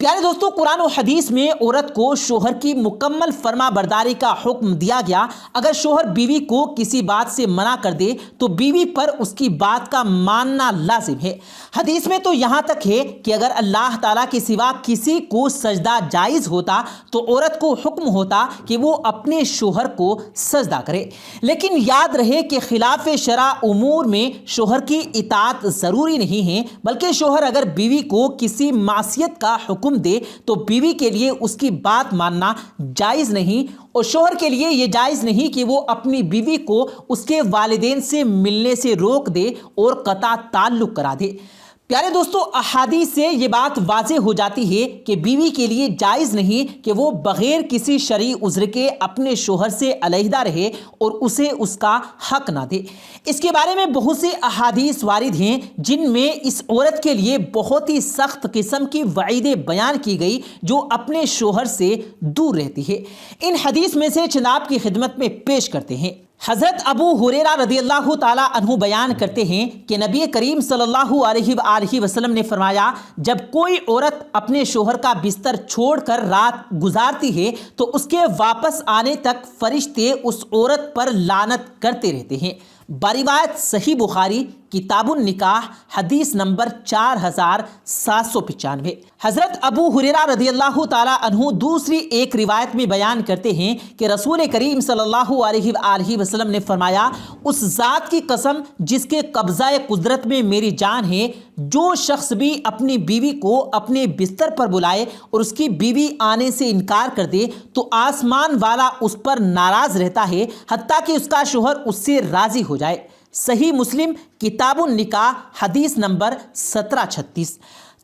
پیارے دوستوں، قرآن و حدیث میں عورت کو شوہر کی مکمل فرما برداری کا حکم دیا گیا۔ اگر شوہر بیوی کو کسی بات سے منع کر دے تو بیوی پر اس کی بات کا ماننا لازم ہے۔ حدیث میں تو یہاں تک ہے کہ اگر اللہ تعالیٰ کے سوا کسی کو سجدہ جائز ہوتا تو عورت کو حکم ہوتا کہ وہ اپنے شوہر کو سجدہ کرے۔ لیکن یاد رہے کہ خلاف شرع امور میں شوہر کی اطاعت ضروری نہیں ہے، بلکہ شوہر اگر بیوی کو کسی معصیت کا حکم دے تو بیوی کے لیے اس کی بات ماننا جائز نہیں، اور شوہر کے لیے یہ جائز نہیں کہ وہ اپنی بیوی کو اس کے والدین سے ملنے سے روک دے اور قطع تعلق کرا دے۔ پیارے دوستو، احادیث سے یہ بات واضح ہو جاتی ہے کہ بیوی کے لیے جائز نہیں کہ وہ بغیر کسی شرعی عذر کے اپنے شوہر سے علیحدہ رہے اور اسے اس کا حق نہ دے۔ اس کے بارے میں بہت سے احادیث وارد ہیں جن میں اس عورت کے لیے بہت ہی سخت قسم کی وعیدیں بیان کی گئی جو اپنے شوہر سے دور رہتی ہے۔ ان حدیث میں سے چند آپ کی خدمت میں پیش کرتے ہیں۔ حضرت ابو ہریرہ رضی اللہ تعالیٰ عنہ بیان کرتے ہیں کہ نبی کریم صلی اللہ علیہ وآلہ وسلم نے فرمایا، جب کوئی عورت اپنے شوہر کا بستر چھوڑ کر رات گزارتی ہے تو اس کے واپس آنے تک فرشتے اس عورت پر لعنت کرتے رہتے ہیں۔ بروایت صحیح بخاری کتاب النکاح حدیث نمبر 4795۔ حضرت ابو ہریرہ رضی اللہ تعالیٰ عنہ دوسری ایک روایت میں بیان کرتے ہیں کہ رسول کریم صلی اللہ علیہ وآلہ وسلم نے فرمایا، اس ذات کی قسم جس کے قبضہ قدرت میں میری جان ہے، جو شخص بھی اپنی بیوی کو اپنے بستر پر بلائے اور اس کی بیوی آنے سے انکار کر دے تو آسمان والا اس پر ناراض رہتا ہے حتیٰ کہ اس کا شوہر اس سے راضی ہو جائے۔ صحیح مسلم کتاب النکاح حدیث نمبر 1736۔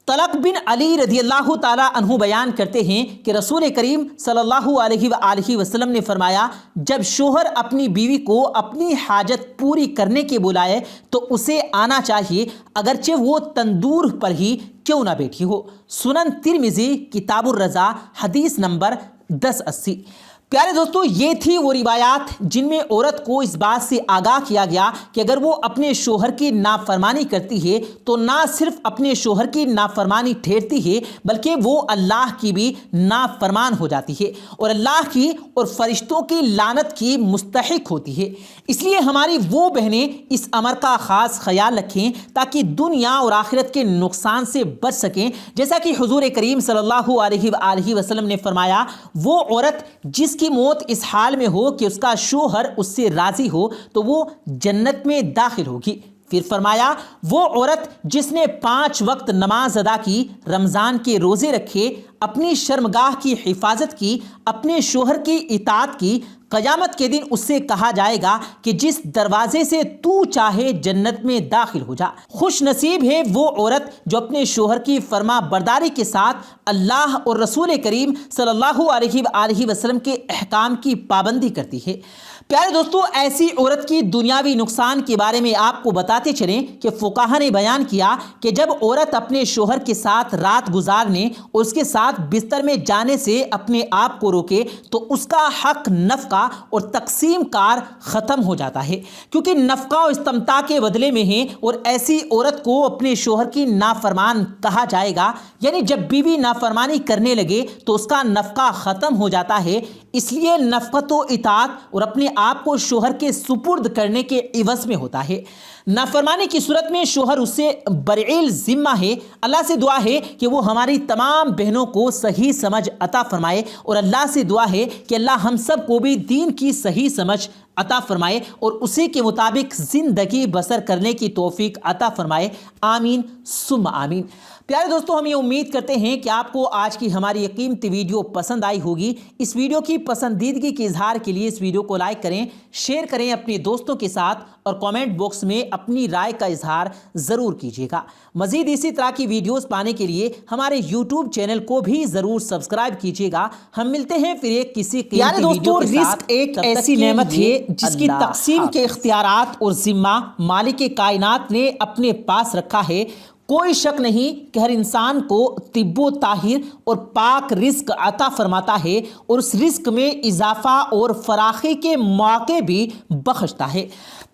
طلق بن علی رضی اللہ تعالیٰ عنہ بیان کرتے ہیں کہ رسول کریم صلی اللہ علیہ وآلہ وسلم نے فرمایا، جب شوہر اپنی بیوی کو اپنی حاجت پوری کرنے کے بلائے تو اسے آنا چاہیے، اگرچہ وہ تندور پر ہی کیوں نہ بیٹھی ہو۔ سنن ترمذی کتاب الرضا حدیث نمبر 1080۔ پیارے دوستو، یہ تھی وہ روایات جن میں عورت کو اس بات سے آگاہ کیا گیا کہ اگر وہ اپنے شوہر کی نافرمانی کرتی ہے تو نہ صرف اپنے شوہر کی نافرمانی ٹھہرتی ہے بلکہ وہ اللہ کی بھی نافرمان ہو جاتی ہے اور اللہ کی اور فرشتوں کی لعنت کی مستحق ہوتی ہے۔ اس لیے ہماری وہ بہنیں اس امر کا خاص خیال رکھیں تاکہ دنیا اور آخرت کے نقصان سے بچ سکیں۔ جیسا کہ حضور کریم صلی اللہ علیہ وآلہ وسلم نے فرمایا، وہ عورت جس کی موت اس حال میں ہو کہ اس کا شوہر اس سے راضی ہو تو وہ جنت میں داخل ہوگی۔ پھر فرمایا، وہ عورت جس نے 5 وقت نماز ادا کی، رمضان کے روزے رکھے، اپنی شرمگاہ کی حفاظت کی، اپنے شوہر کی اطاعت کی، قیامت کے دن اس سے کہا جائے گا کہ جس دروازے سے تو چاہے جنت میں داخل ہو جا۔ خوش نصیب ہے وہ عورت جو اپنے شوہر کی فرما برداری کے ساتھ اللہ اور رسول کریم صلی اللہ علیہ وآلہ وسلم کے احکام کی پابندی کرتی ہے۔ پیارے دوستو، ایسی عورت کی دنیاوی نقصان کے بارے میں آپ کو بتاتے چلیں کہ فقہا نے بیان کیا کہ جب عورت اپنے شوہر کے ساتھ رات گزارنے اور اس کے ساتھ بستر میں جانے سے اپنے آپ کو روکے تو اس کا حق نفقہ اور تقسیم کار ختم ہو جاتا ہے، کیونکہ نفقہ و استمتاع کے بدلے میں ہے اور ایسی عورت کو اپنے شوہر کی نافرمان کہا جائے گا۔ یعنی جب بیوی نافرمانی کرنے لگے تو اس کا نفقہ ختم ہو جاتا ہے۔ اس لیے نفقت و اطاعت اور اپنے آپ کو شوہر کے سپرد کرنے کے عوض میں ہوتا ہے۔ نافرمانی کی صورت میں شوہر اس سے برعیل ذمہ ہے۔ اللہ سے دعا ہے کہ وہ ہماری تمام بہنوں کو صحیح سمجھ عطا فرمائے، اور اللہ سے دعا ہے کہ اللہ ہم سب کو بھی دین کی صحیح سمجھ عطا فرمائے اور اسی کے مطابق زندگی بسر کرنے کی توفیق عطا فرمائے۔ آمین ثم آمین۔ پیارے دوستو، ہم یہ امید کرتے ہیں کہ آپ کو آج کی ہماری یہ قیمتی ویڈیو پسند آئی ہوگی۔ اس ویڈیو کی پسندیدگی کے اظہار کے لیے اس ویڈیو کو لائک کریں، شیئر کریں اپنے دوستوں کے ساتھ، اور کامنٹ باکس میں اپنی رائے کا اظہار ضرور کیجیے گا۔ مزید اسی طرح کی ویڈیوز پانے کے لیے ہمارے یوٹیوب چینل کو بھی ضرور سبسکرائب کیجیے گا۔ ہم ملتے ہیں پھر ایک کسی قیمتی ویڈیو کے ساتھ۔ رزق ایک ایسی نعمت ہے جس کی تقسیم کے اختیارات اور ذمہ مالک کائنات نے اپنے پاس رکھا ہے۔ کوئی شک نہیں کہ ہر انسان کو طب و طاہر اور پاک رزق عطا فرماتا ہے اور اس رزق میں اضافہ اور فراخی کے مواقع بھی بخشتا ہے۔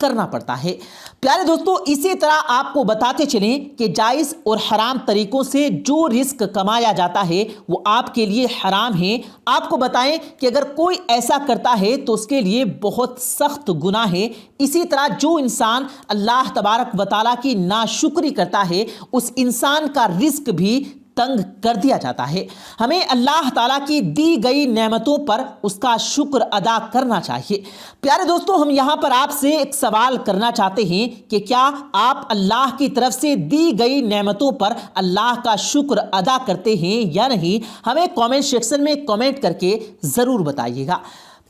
کرنا پڑتا ہے۔ پیارے دوستو، اسی طرح آپ کو بتاتے چلیں کہ جائز اور حرام طریقوں سے جو رزق کمایا جاتا ہے وہ آپ کے لیے حرام ہے۔ آپ کو بتائیں کہ اگر کوئی ایسا کرتا ہے تو اس کے لیے بہت سخت گناہ ہے۔ اسی طرح جو انسان اللہ تبارک و تعالیٰ کی ناشکری کرتا ہے اس انسان کا رزق بھی تنگ کر دیا جاتا ہے۔ ہمیں اللہ تعالیٰ کی دی گئی نعمتوں پر اس کا شکر ادا کرنا چاہیے۔ پیارے دوستو، ہم یہاں پر آپ سے ایک سوال کرنا چاہتے ہیں کہ کیا آپ اللہ کی طرف سے دی گئی نعمتوں پر اللہ کا شکر ادا کرتے ہیں یا نہیں؟ ہمیں کامنٹ سیکشن میں کامنٹ کر کے ضرور بتائیے گا۔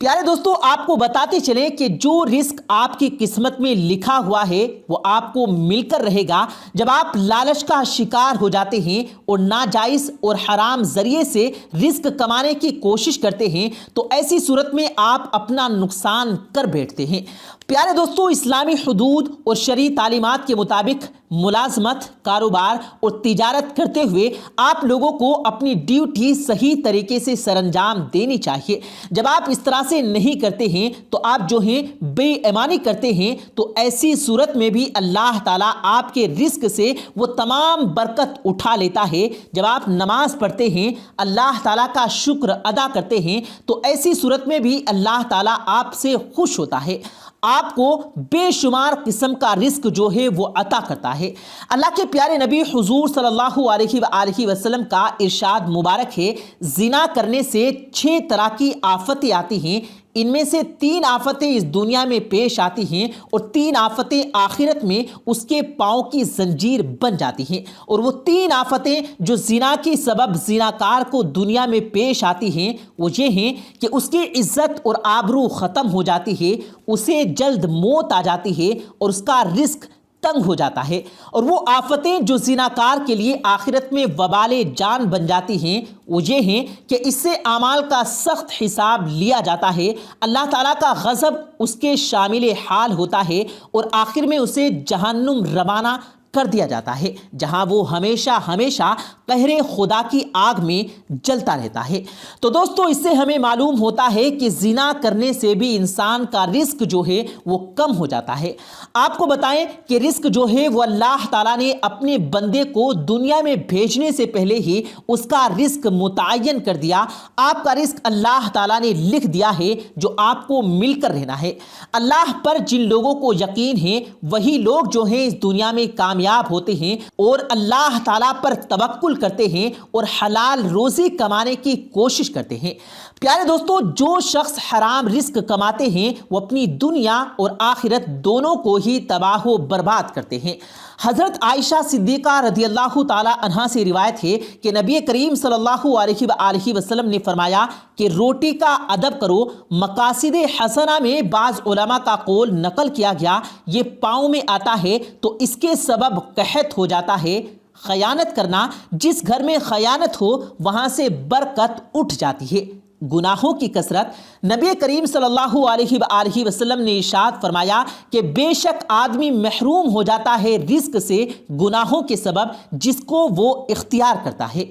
پیارے دوستو، آپ کو بتاتے چلیں کہ جو رزق آپ کی قسمت میں لکھا ہوا ہے وہ آپ کو مل کر رہے گا۔ جب آپ لالچ کا شکار ہو جاتے ہیں اور ناجائز اور حرام ذریعے سے رزق کمانے کی کوشش کرتے ہیں تو ایسی صورت میں آپ اپنا نقصان کر بیٹھتے ہیں۔ پیارے دوستو، اسلامی حدود اور شرعی تعلیمات کے مطابق ملازمت، کاروبار اور تجارت کرتے ہوئے آپ لوگوں کو اپنی ڈیوٹی صحیح طریقے سے سر انجام دینی چاہیے۔ جب آپ اس طرح سے نہیں کرتے ہیں تو آپ جو ہیں بے ایمانی کرتے ہیں، تو ایسی صورت میں بھی اللہ تعالیٰ آپ کے رزق سے وہ تمام برکت اٹھا لیتا ہے۔ جب آپ نماز پڑھتے ہیں، اللہ تعالیٰ کا شکر ادا کرتے ہیں، تو ایسی صورت میں بھی اللہ تعالیٰ آپ سے خوش ہوتا ہے، آپ کو بے شمار قسم کا رزق جو ہے وہ عطا کرتا ہے۔ اللہ کے پیارے نبی حضور صلی اللہ علیہ وآلہ وسلم کا ارشاد مبارک ہے، زنا کرنے سے 6 طرح کی آفتیں آتی ہیں، ان میں سے 3 آفتیں اس دنیا میں پیش آتی ہیں اور 3 آفتیں آخرت میں اس کے پاؤں کی زنجیر بن جاتی ہیں۔ اور وہ 3 آفتیں جو زنا کے سبب زناکار کو دنیا میں پیش آتی ہیں وہ یہ ہیں کہ اس کی عزت اور آبرو ختم ہو جاتی ہے، اسے جلد موت آ جاتی ہے اور اس کا رزق تنگ ہو جاتا ہے۔ اور وہ آفتیں جو زناکار کے لیے آخرت میں وبال جان بن جاتی ہیں وہ یہ ہیں کہ اس سے اعمال کا سخت حساب لیا جاتا ہے، اللہ تعالیٰ کا غضب اس کے شامل حال ہوتا ہے اور آخر میں اسے جہنم روانہ کر دیا جاتا ہے، جہاں وہ ہمیشہ ہمیشہ قہر خدا کی آگ میں جلتا رہتا ہے۔ تو دوستو، اس سے ہمیں معلوم ہوتا ہے کہ زنا کرنے سے بھی انسان کا رزق جو ہے وہ کم ہو جاتا ہے۔ آپ کو بتائیں کہ رزق جو ہے وہ اللہ تعالیٰ نے اپنے بندے کو دنیا میں بھیجنے سے پہلے ہی اس کا رزق متعین کر دیا۔ آپ کا رزق اللہ تعالیٰ نے لکھ دیا ہے جو آپ کو مل کر رہنا ہے۔ اللہ پر جن لوگوں کو یقین ہے وہی لوگ جو ہیں اس دنیا میں کامیاب ہوتے ہیں اور اللہ تعالیٰ پر توکل کرتے ہیں اور حلال روزی کمانے کی کوشش کرتے ہیں۔ پیارے دوستو، جو شخص حرام رزق کماتے ہیں وہ اپنی دنیا اور آخرت دونوں کو ہی تباہ و برباد کرتے ہیں۔ حضرت عائشہ صدیقہ رضی اللہ تعالی عنہا سے روایت ہے کہ نبی کریم صلی اللہ علیہ وآلہ وسلم نے فرمایا کہ روٹی کا ادب کرو۔ مقاصد حسنہ میں بعض علماء کا قول نقل کیا گیا، یہ پاؤں میں آتا ہے تو اس کے سبب قحط ہو جاتا ہے۔ خیانت کرنا، جس گھر میں خیانت ہو وہاں سے برکت اٹھ جاتی ہے۔ گناہوں کی کثرت، نبی کریم صلی اللہ علیہ وآلہ وسلم نے ارشاد فرمایا کہ بے شک آدمی محروم ہو جاتا ہے رزق سے گناہوں کے سبب جس کو وہ اختیار کرتا ہے۔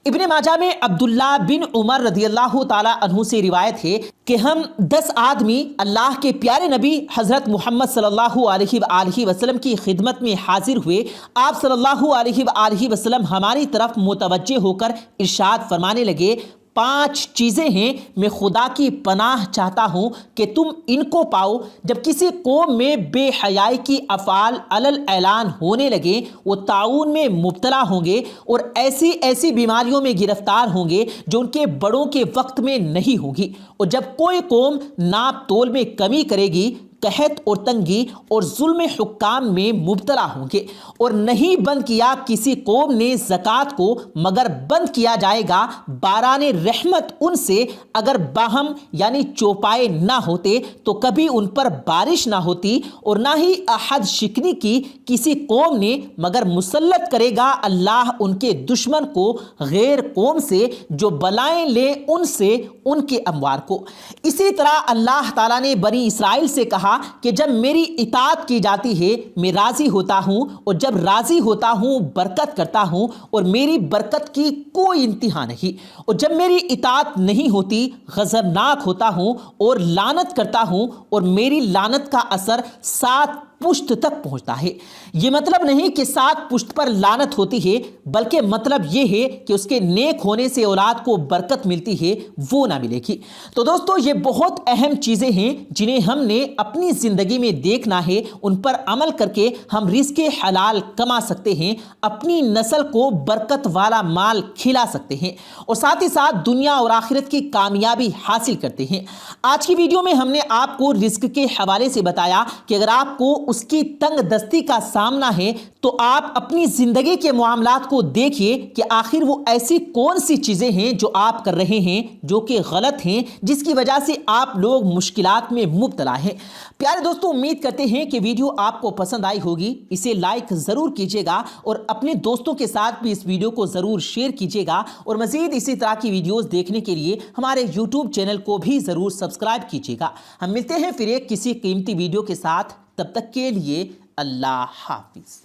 ابن ماجہ میں عبداللہ بن عمر رضی اللہ تعالی عنہ سے روایت ہے کہ ہم 10 آدمی اللہ کے پیارے نبی حضرت محمد صلی اللہ علیہ وآلہ وسلم کی خدمت میں حاضر ہوئے۔ آپ صلی اللہ علیہ وآلہ وسلم ہماری طرف متوجہ ہو کر ارشاد فرمانے لگے، 5 چیزیں ہیں، میں خدا کی پناہ چاہتا ہوں کہ تم ان کو پاؤ۔ جب کسی قوم میں بے حیائی کی افعال علل اعلان ہونے لگے، وہ طاعون میں مبتلا ہوں گے اور ایسی بیماریوں میں گرفتار ہوں گے جو ان کے بڑوں کے وقت میں نہیں ہوں گی۔ اور جب کوئی قوم ناپ تول میں کمی کرے گی، قحط اور تنگی اور ظلم حکام میں مبتلا ہوں گے۔ اور نہیں بند کیا کسی قوم نے زکوٰۃ کو مگر بند کیا جائے گا باران رحمت ان سے، اگر باہم یعنی چوپائے نہ ہوتے تو کبھی ان پر بارش نہ ہوتی، اور نہ ہی احد شکنی کی کسی قوم نے مگر مسلط کرے گا اللہ ان کے دشمن کو غیر قوم سے جو بلائیں لے ان سے ان کے اموار کو۔ اسی طرح اللہ تعالیٰ نے بنی اسرائیل سے کہا کہا کہ جب میری اطاعت کی جاتی ہے میں راضی ہوتا ہوں، اور جب راضی ہوتا ہوں برکت کرتا ہوں، اور میری برکت کی کوئی انتہا نہیں، اور جب میری اطاعت نہیں ہوتی غضبناک ہوتا ہوں اور لعنت کرتا ہوں، اور میری لعنت کا اثر 7 پشت تک پہنچتا ہے۔ یہ مطلب نہیں کہ 7 پشت پر لعنت ہوتی ہے، بلکہ مطلب یہ ہے کہ اس کے نیک ہونے سے اولاد کو برکت ملتی ہے، وہ نہ ملے گی۔ تو دوستو یہ بہت اہم چیزیں ہیں جنہیں ہم نے اپنی زندگی میں دیکھنا ہے، ان پر عمل کر کے ہم رزق حلال کما سکتے ہیں، اپنی نسل کو برکت والا مال کھلا سکتے ہیں، اور ساتھ ہی ساتھ دنیا اور آخرت کی کامیابی حاصل کرتے ہیں۔ آج کی ویڈیو میں ہم نے آپ کو رزق کے حوالے سے بتایا کہ اگر آپ کو اس کی تنگ دستی کا سامنا ہے تو آپ اپنی زندگی کے معاملات کو دیکھیے کہ آخر وہ ایسی کون سی چیزیں ہیں جو آپ کر رہے ہیں جو کہ غلط ہیں، جس کی وجہ سے آپ لوگ مشکلات میں مبتلا ہیں۔ پیارے دوستو، امید کرتے ہیں کہ ویڈیو آپ کو پسند آئی ہوگی، اسے لائک ضرور کیجیے گا اور اپنے دوستوں کے ساتھ بھی اس ویڈیو کو ضرور شیئر کیجیے گا، اور مزید اسی طرح کی ویڈیوز دیکھنے کے لیے ہمارے یوٹیوب چینل کو بھی ضرور سبسکرائب کیجیے گا۔ ہم ملتے ہیں پھر ایک کسی قیمتی ویڈیو کے ساتھ، تب تک کے لیے اللہ حافظ۔